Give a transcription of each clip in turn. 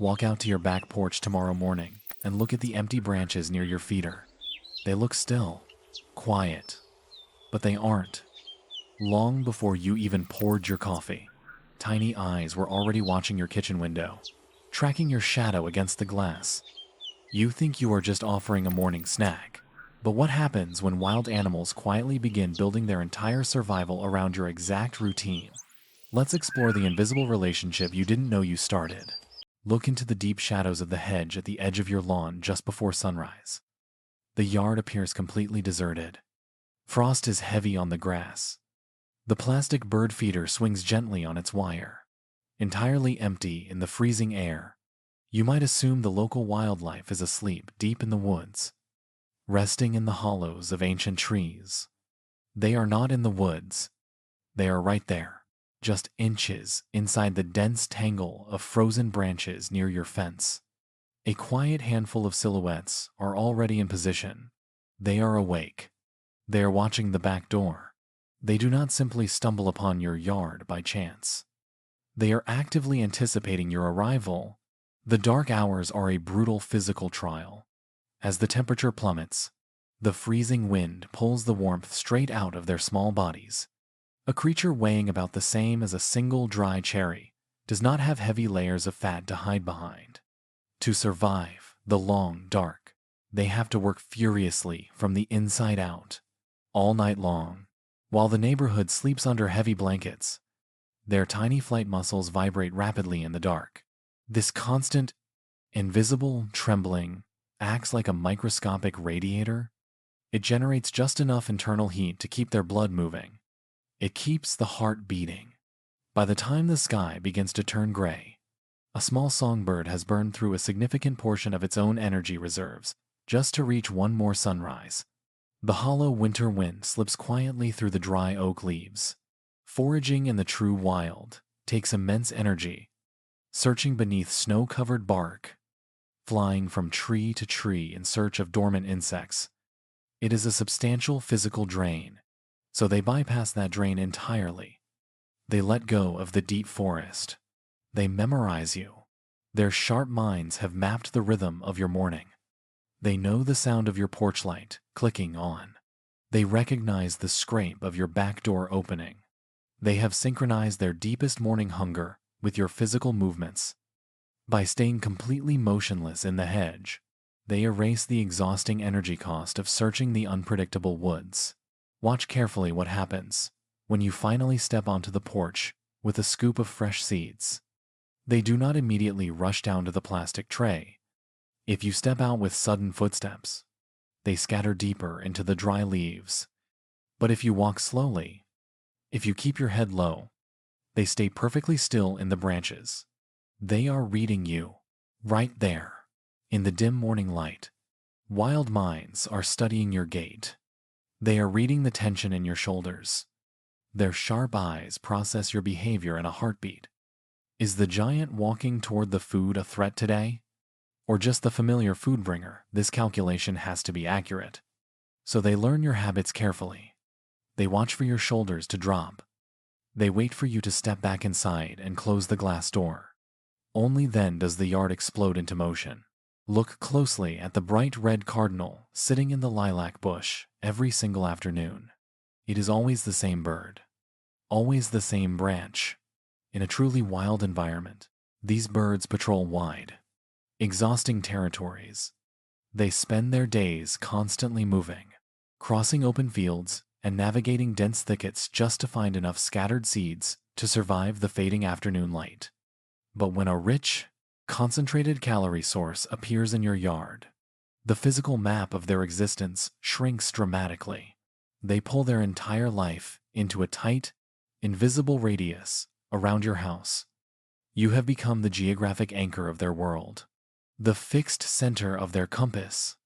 Walk out to your back porch tomorrow morning and look at the empty branches near your feeder. They look still, quiet, but they aren't. Long before you even poured your coffee, tiny eyes were already watching your kitchen window, tracking your shadow against the glass. You think you are just offering a morning snack, but what happens when wild animals quietly begin building their entire survival around your exact routine? Let's explore the invisible relationship you didn't know you started. Look into the deep shadows of the hedge at the edge of your lawn just before sunrise. The yard appears completely deserted. Frost is heavy on the grass. The plastic bird feeder swings gently on its wire, entirely empty in the freezing air. You might assume the local wildlife is asleep deep in the woods, resting in the hollows of ancient trees. They are not in the woods. They are right there, just inches inside the dense tangle of frozen branches near your fence. A quiet handful of silhouettes are already in position. They are awake. They are watching the back door. They do not simply stumble upon your yard by chance. They are actively anticipating your arrival. The dark hours are a brutal physical trial. As the temperature plummets, the freezing wind pulls the warmth straight out of their small bodies. A creature weighing about the same as a single dry cherry does not have heavy layers of fat to hide behind. To survive the long dark, they have to work furiously from the inside out, all night long. While the neighborhood sleeps under heavy blankets, their tiny flight muscles vibrate rapidly in the dark. This constant, invisible trembling acts like a microscopic radiator. It generates just enough internal heat to keep their blood moving. It keeps the heart beating. By the time the sky begins to turn gray, a small songbird has burned through a significant portion of its own energy reserves just to reach one more sunrise. The hollow winter wind slips quietly through the dry oak leaves. Foraging in the true wild takes immense energy, searching beneath snow-covered bark, flying from tree to tree in search of dormant insects. It is a substantial physical drain, so they bypass that drain entirely. They let go of the deep forest. They memorize you. Their sharp minds have mapped the rhythm of your morning. They know the sound of your porch light clicking on. They recognize the scrape of your back door opening. They have synchronized their deepest morning hunger with your physical movements. By staying completely motionless in the hedge, they erase the exhausting energy cost of searching the unpredictable woods. Watch carefully what happens when you finally step onto the porch with a scoop of fresh seeds. They do not immediately rush down to the plastic tray. If you step out with sudden footsteps, they scatter deeper into the dry leaves. But if you walk slowly, if you keep your head low, they stay perfectly still in the branches. They are reading you, right there, in the dim morning light. Wild minds are studying your gait. They are reading the tension in your shoulders. Their sharp eyes process your behavior in a heartbeat. Is the giant walking toward the food a threat today? Or just the familiar food bringer? This calculation has to be accurate. So they learn your habits carefully. They watch for your shoulders to drop. They wait for you to step back inside and close the glass door. Only then does the yard explode into motion. Look closely at the bright red cardinal sitting in the lilac bush every single afternoon. It is always the same bird, always the same branch. In a truly wild environment, these birds patrol wide, exhausting territories. They spend their days constantly moving, crossing open fields and navigating dense thickets just to find enough scattered seeds to survive the fading afternoon light. But when a rich, concentrated calorie source appears in your yard, the physical map of their existence shrinks dramatically. They pull their entire life into a tight, invisible radius around your house. You have become the geographic anchor of their world, the fixed center of their compass.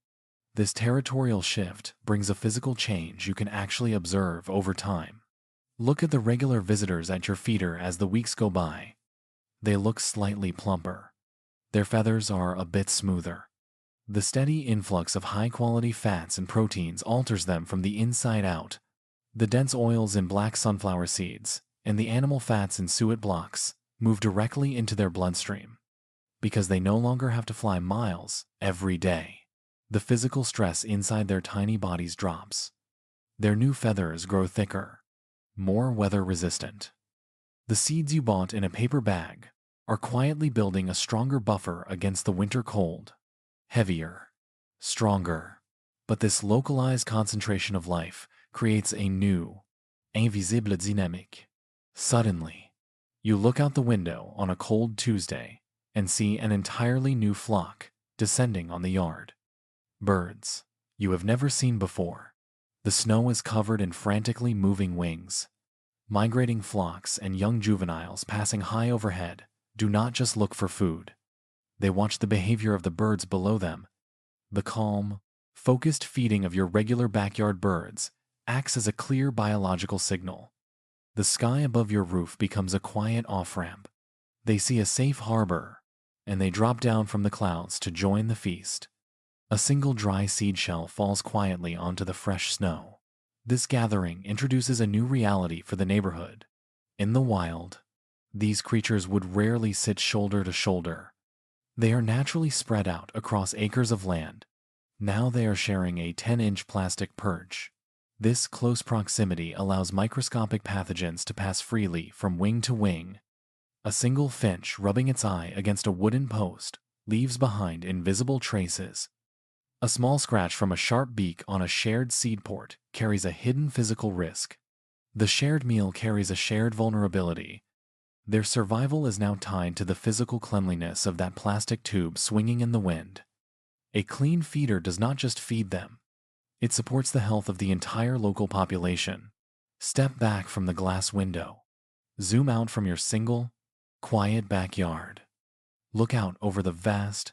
This territorial shift brings a physical change you can actually observe over time. Look at the regular visitors at your feeder as the weeks go by. They look slightly plumper. Their feathers are a bit smoother. The steady influx of high-quality fats and proteins alters them from the inside out. The dense oils in black sunflower seeds and the animal fats in suet blocks move directly into their bloodstream. because they no longer have to fly miles every day. The physical stress inside their tiny bodies drops. Their new feathers grow thicker, more weather-resistant. The seeds you bought in a paper bag are quietly building a stronger buffer against the winter cold. Heavier, stronger. But this localized concentration of life creates a new, invisible dynamique. Suddenly, you look out the window on a cold Tuesday and see an entirely new flock descending on the yard. Birds you have never seen before. The snow is covered in frantically moving wings. Migrating flocks and young juveniles passing high overhead do not just look for food. They watch the behavior of the birds below them. The calm, focused feeding of your regular backyard birds acts as a clear biological signal. The sky above your roof becomes a quiet off-ramp. They see a safe harbor, and they drop down from the clouds to join the feast. A single dry seed shell falls quietly onto the fresh snow. This gathering introduces a new reality for the neighborhood. In the wild, these creatures would rarely sit shoulder to shoulder. They are naturally spread out across acres of land. Now they are sharing a 10-inch plastic perch. This close proximity allows microscopic pathogens to pass freely from wing to wing. A single finch rubbing its eye against a wooden post leaves behind invisible traces. A small scratch from a sharp beak on a shared seed port carries a hidden physical risk. The shared meal carries a shared vulnerability. Their survival is now tied to the physical cleanliness of that plastic tube swinging in the wind. A clean feeder does not just feed them. It supports the health of the entire local population. Step back from the glass window. Zoom out from your single, quiet backyard. Look out over the vast,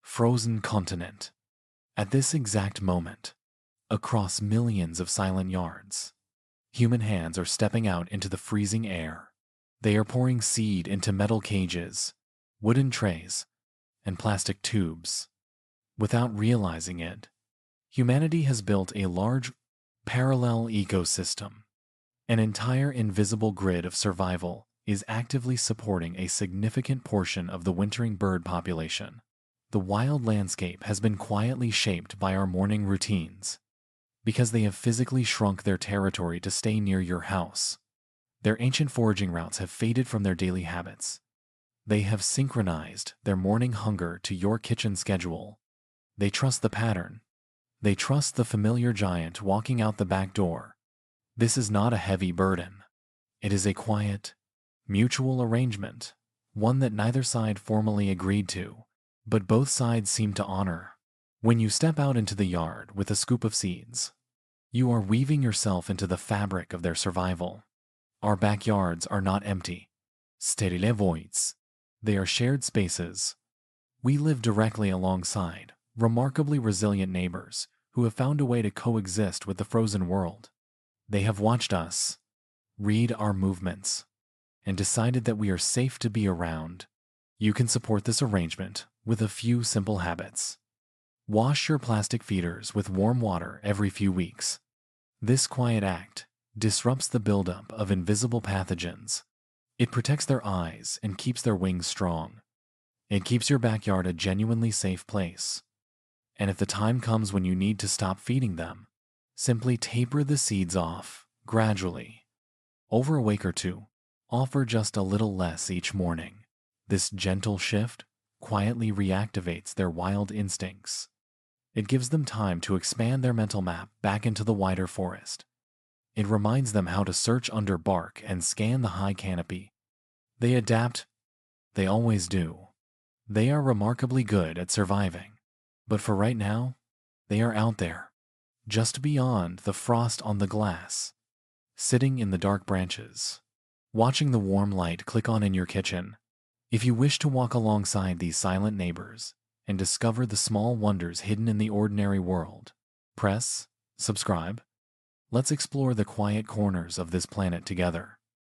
frozen continent. At this exact moment, across millions of silent yards, human hands are stepping out into the freezing air. They are pouring seed into metal cages, wooden trays, and plastic tubes. Without realizing it, humanity has built a large, parallel ecosystem. An entire invisible grid of survival is actively supporting a significant portion of the wintering bird population. The wild landscape has been quietly shaped by our morning routines. Because they have physically shrunk their territory to stay near your house, their ancient foraging routes have faded from their daily habits. They have synchronized their morning hunger to your kitchen schedule. They trust the pattern. They trust the familiar giant walking out the back door. This is not a heavy burden. It is a quiet, mutual arrangement, one that neither side formally agreed to, but both sides seem to honor. When you step out into the yard with a scoop of seeds, you are weaving yourself into the fabric of their survival. Our backyards are not empty, sterile voids. They are shared spaces. We live directly alongside remarkably resilient neighbors who have found a way to coexist with the frozen world. They have watched us, read our movements, and decided that we are safe to be around. You can support this arrangement with a few simple habits. Wash your plastic feeders with warm water every few weeks. This quiet act disrupts the buildup of invisible pathogens. It protects their eyes and keeps their wings strong. It keeps your backyard a genuinely safe place. And if the time comes when you need to stop feeding them, simply taper the seeds off gradually. Over a week or two, offer just a little less each morning. This gentle shift quietly reactivates their wild instincts. It gives them time to expand their mental map back into the wider forest. It reminds them how to search under bark and scan the high canopy. They adapt. They always do. They are remarkably good at surviving. But for right now, they are out there, just beyond the frost on the glass, sitting in the dark branches, watching the warm light click on in your kitchen. If you wish to walk alongside these silent neighbors and discover the small wonders hidden in the ordinary world, press subscribe. Let's explore the quiet corners of this planet together.